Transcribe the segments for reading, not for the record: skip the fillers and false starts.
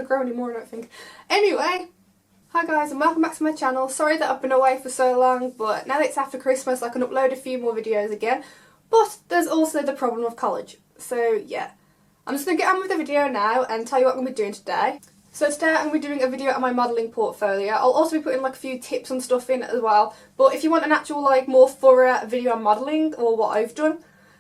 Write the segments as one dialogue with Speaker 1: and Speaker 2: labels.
Speaker 1: grow anymore, I don't think. Anyway, hi guys and welcome back to my channel. Sorry that I've been away for so long, but now that it's after Christmas I can upload a few more videos again. But there's also the problem of college. So yeah, I'm just going to get on with the video now and tell you what I'm going to be doing today. So today I'm going to be doing a video on my modelling portfolio. I'll also be putting like a few tips and stuff in as well. But if you want an actual like more thorough video on modelling or what I've done,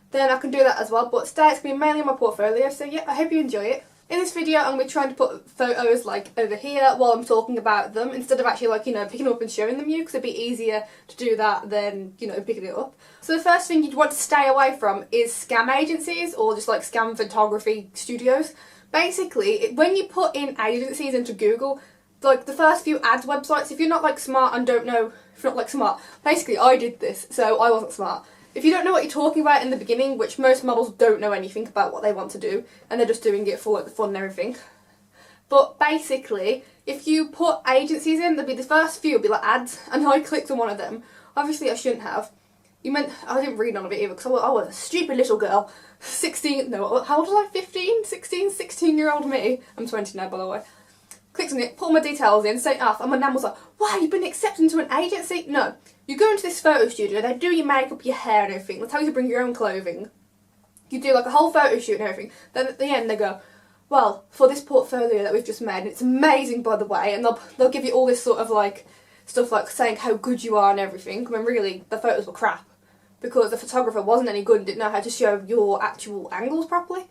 Speaker 1: then I can do that as well. But today it's going to be mainly on my portfolio, so yeah, I hope you enjoy it. In this video I'm going to be trying to put photos like over here while I'm talking about them, instead of actually like, you know, picking up and showing them you, because it'd be easier to do that than, you know, picking it up. So the first thing you'd want to stay away from is scam agencies or just like scam photography studios. Basically, when you put in agencies into Google, like the first few ads websites, if you're not like smart and don't know, if you're not like smart, basically I did this, so I wasn't smart. If you don't know what you're talking about in the beginning, which most models don't know anything about what they want to do, and they're just doing it for like the fun and everything. But basically, if you put agencies in, there'll be the first few will be like ads, and I clicked on one of them. Obviously I shouldn't have. I didn't read none of it either, because I was a stupid little girl. 16, no, how old was I? 15? 16? 16-year-old me. I'm 20 now, by the way. Clicked on it, put my details in, set it off, and my nan was like, wow, you've been accepted into an agency? No. You go into this photo studio, they do your makeup, your hair and everything, they tell you to bring your own clothing. You do like a whole photo shoot and everything. Then at the end they go, well, for this portfolio that we've just made, and it's amazing by the way, and they'll give you all this sort of like, stuff like saying how good you are and everything, when really the photos were crap. Because the photographer wasn't any good and didn't know how to show your actual angles properly.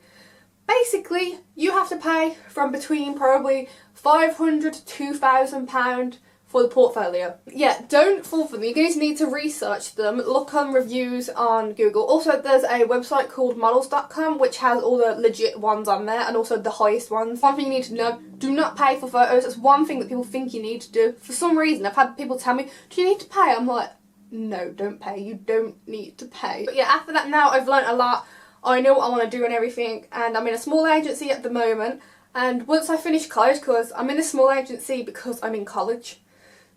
Speaker 1: Basically, you have to pay from between probably £500 to £2,000 for the portfolio. Yeah, don't fall for them. You're going to need to research them, look on reviews on Google. Also, there's a website called models.com which has all the legit ones on there and also the highest ones. One thing you need to know, do not pay for photos. It's one thing that people think you need to do. For some reason, I've had people tell me, do you need to pay? I'm like, no, don't pay. You don't need to pay. But yeah, after that now I've learnt a lot. I know what I want to do and everything, and I'm in a small agency at the moment. And once I finish college, because I'm in a small agency because I'm in college,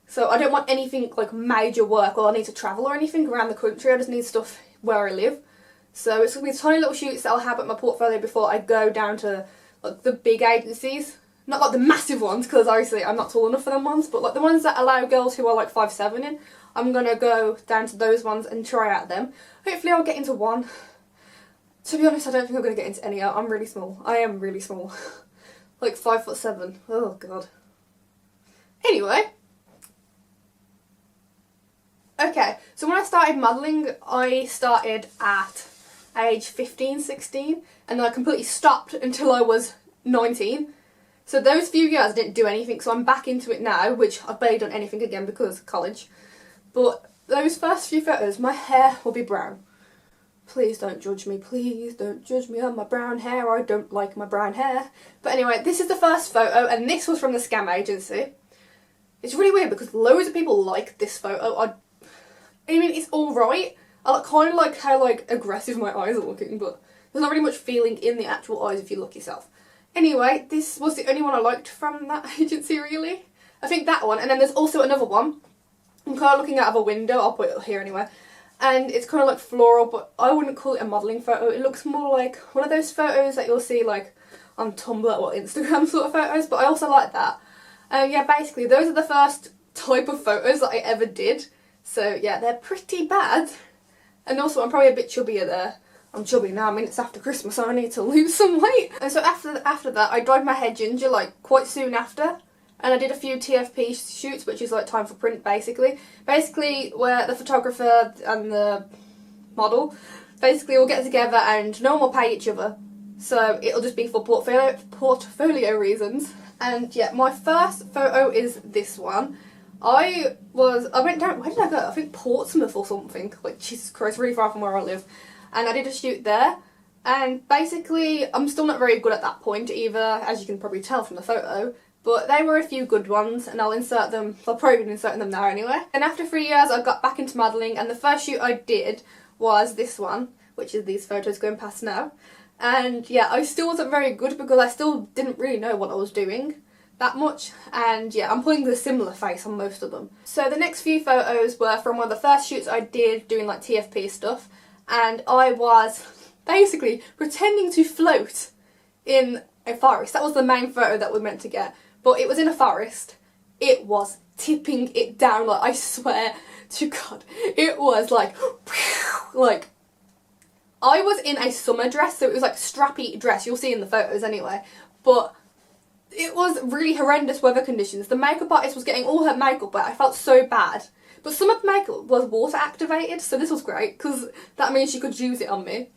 Speaker 1: so I don't want anything like major work or I need to travel or anything around the country. I just need stuff where I live. So it's going to be tiny little shoots that I'll have at my portfolio before I go down to like the big agencies. Not like the massive ones, because obviously I'm not tall enough for them ones, but like the ones that allow girls who are like 5'7" in. I'm going to go down to those ones and try out them. Hopefully I'll get into one. To be honest, I don't think I'm going to get into any. I'm really small. I am really small. Like 5'7". Oh god. Anyway. Okay, so when I started modelling, I started at age 15, 16, and then I completely stopped until I was 19. So those few years I didn't do anything, so I'm back into it now, which I've barely done anything again because of college. But those first few photos, my hair will be brown. Please don't judge me, please don't judge me on my brown hair. I don't like my brown hair. But anyway, this is the first photo, and this was from the scam agency. It's really weird because loads of people like this photo. I mean, it's alright. I kind of like how like aggressive my eyes are looking, but there's not really much feeling in the actual eyes if you look yourself. Anyway, this was the only one I liked from that agency really. I think that one, and then there's also another one. I'm kind of looking out of a window, I'll put it here anyway, and it's kind of like floral, but I wouldn't call it a modelling photo. It looks more like one of those photos that you'll see like on Tumblr or Instagram sort of photos, but I also like that. Yeah, basically those are the first type of photos that I ever did, so yeah, they're pretty bad. And also I'm probably a bit chubbier there. I'm chubby now, I mean it's after Christmas so I need to lose some weight. And so after that I dyed my hair ginger like quite soon after. And I did a few TFP shoots, which is like time for print basically. Basically where the photographer and the model basically will get together and no one will pay each other. So it'll just be for portfolio reasons. And yeah, my first photo is this one. I went down, where did I go? I think Portsmouth or something. Like Jesus Christ, really far from where I live. And I did a shoot there. And basically I'm still not very good at that point either, as you can probably tell from the photo. But they were a few good ones, and I'll insert them. I'll probably be inserting them now anyway. And after 3 years, I got back into modelling, and the first shoot I did was this one, which is these photos going past now. And yeah, I still wasn't very good because I still didn't really know what I was doing that much. And yeah, I'm putting a similar face on most of them. So the next few photos were from one of the first shoots I did doing like TFP stuff, and I was basically pretending to float in a forest. That was the main photo that we were meant to get. But it was in a forest. It was tipping it down, like, I swear to God. It was like, like, I was in a summer dress, so it was like strappy dress. You'll see in the photos anyway. But it was really horrendous weather conditions. The makeup artist was getting all her makeup wet. I felt so bad. But some of the makeup was water activated, so this was great, because that means she could use it on me.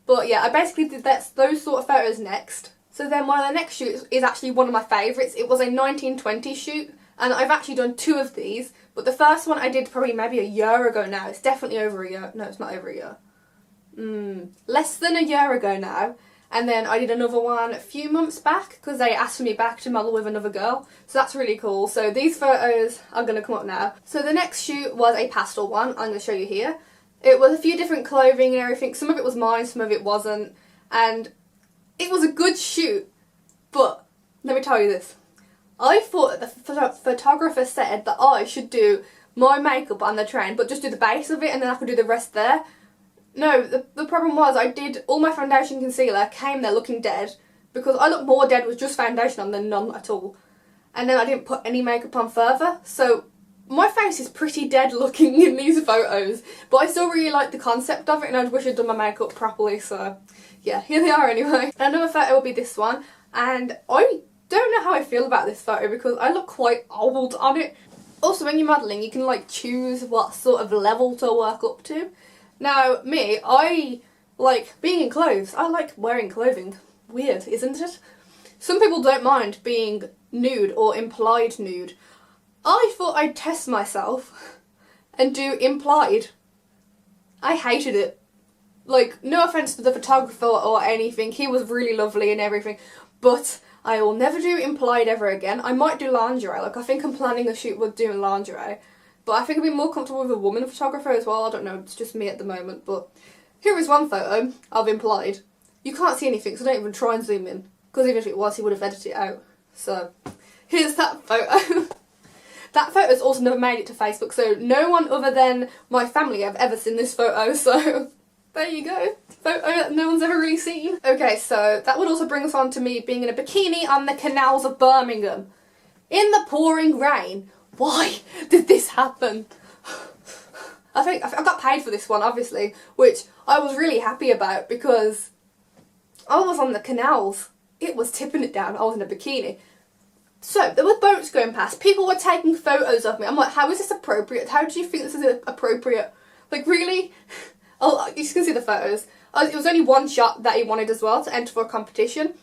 Speaker 1: But yeah, I basically did those sort of photos next. So then one of the next shoots is actually one of my favourites. It was a 1920 shoot, and I've actually done 2 of these. But the first one I did probably maybe a year ago now. It's definitely over a year. No, it's not over a year. Less than a year ago now. And then I did another one a few months back because they asked me back to model with another girl. So that's really cool. So these photos are going to come up now. So the next shoot was a pastel one. I'm going to show you here. It was a few different clothing and everything. Some of it was mine, some of it wasn't. And it was a good shoot. But let me tell you this. I thought that the photographer said that I should do my makeup on the train, but just do the base of it and then I could do the rest there. No, the problem was I did all my foundation concealer, came there looking dead, because I look more dead with just foundation on than none at all. And then I didn't put any makeup on further, so my face is pretty dead looking in these photos, but I still really like the concept of it and I wish I'd done my makeup properly, so yeah, here they are anyway. Another photo will be this one, and I don't know how I feel about this photo because I look quite old on it. Also, when you're modelling, you can like choose what sort of level to work up to. Now, me, I like being in clothes. I like wearing clothing. Weird, isn't it? Some people don't mind being nude or implied nude. I thought I'd test myself and do implied. I hated it. Like, no offence to the photographer or anything, he was really lovely and everything, but I will never do implied ever again. I might do lingerie, like I think I'm planning a shoot with doing lingerie. But I think I'd be more comfortable with a woman photographer as well. I don't know, it's just me at the moment. But here is one photo of implied. You can't see anything, so don't even try and zoom in. Because even if it was, he would have edited it out. So, here's that photo. That photo's also never made it to Facebook, so no one other than my family have ever seen this photo, so there you go. Photo that no one's ever really seen. Okay, so that would also bring us on to me being in a bikini on the canals of Birmingham. In the pouring rain. Why did this happen? I think I got paid for this one, obviously, which I was really happy about because I was on the canals. It was tipping it down. I was in a bikini. So, there were boats going past. People were taking photos of me. I'm like, how is this appropriate? How do you think this is appropriate? Like, really? Oh, you can see the photos. It was only one shot that he wanted as well to enter for a competition.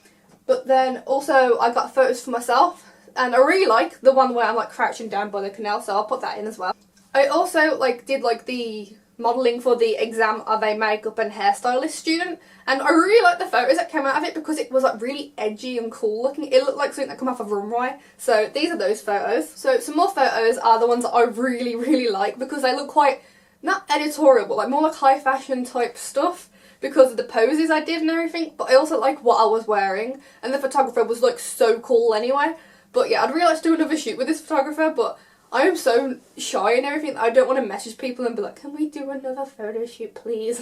Speaker 1: But then also I got photos for myself. And I really like the one where I'm like crouching down by the canal, so I'll put that in as well. I also did the modelling for the exam of a makeup and hairstylist student, and I really like the photos that came out of it because it was like really edgy and cool looking. It looked like something that come off of a runway. So these are those photos. So some more photos are the ones that I really like because they look quite, not editorial, but like more like high fashion type stuff because of the poses I did and everything, but I also like what I was wearing, and the photographer was like so cool anyway. But yeah, I'd really like to do another shoot with this photographer, but I am so shy and everything that I don't want to message people and be like, can we do another photo shoot, please?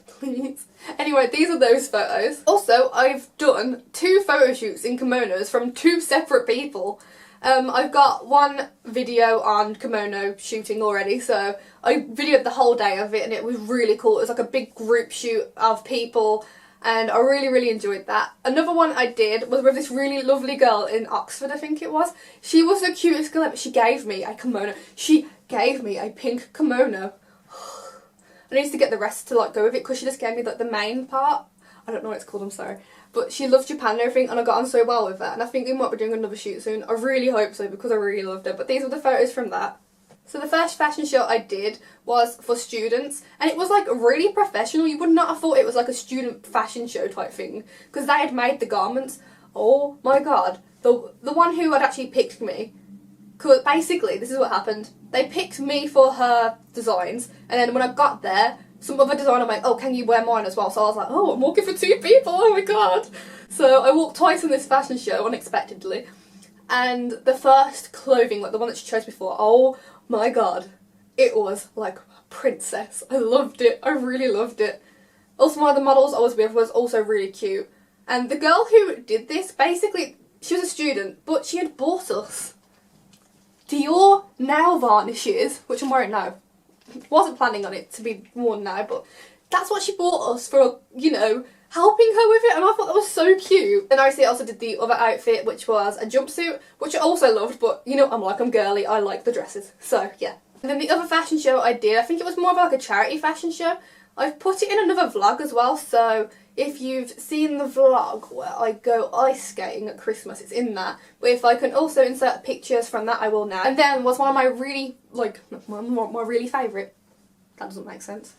Speaker 1: Please. Anyway, these are those photos. Also, I've done 2 photo shoots in kimonos from 2 separate people. I've got one video on kimono shooting already, so I videoed the whole day of it and it was really cool. It was like a big group shoot of people, and I really enjoyed that. Another one I did was with this really lovely girl in Oxford, I think it was. She was the cutest girl ever. She gave me a kimono. She gave me a pink kimono. I need to get the rest to go with it because she just gave me the main part. I don't know what it's called, I'm sorry. But she loved Japan and everything, and I got on so well with that. And I think we might be doing another shoot soon. I really hope so because I really loved it. But these were the photos from that. So the first fashion show I did was for students, and it was really professional. You would not have thought it was a student fashion show type thing because they had made the garments. Oh my god. The one who had actually picked me, because basically this is what happened. They picked me for her designs, and then when I got there, some other designer went, oh, can you wear mine as well? So I was like, oh, I'm walking for 2 people, oh my god. So I walked twice in this fashion show, unexpectedly. And the first clothing, the one that she chose before, oh my god, it was like a princess. I loved it. I really loved it. Also, one of the models I was with was also really cute. And the girl who did this, basically, she was a student, but she had bought us Dior nail varnishes, which I'm wearing now. Wasn't planning on it to be worn now, but that's what she bought us for, you know, helping her with it, and I thought that was so cute. And obviously I also did the other outfit, which was a jumpsuit, which I also loved, but you know, I'm girly, I like the dresses, so yeah. And then the other fashion show I did, I think it was more of like a charity fashion show. I've put it in another vlog as well, so if you've seen the vlog where I go ice skating at Christmas, it's in that. But if I can also insert pictures from that, I will now. And then was one of my really, like, my really favourite, that doesn't make sense.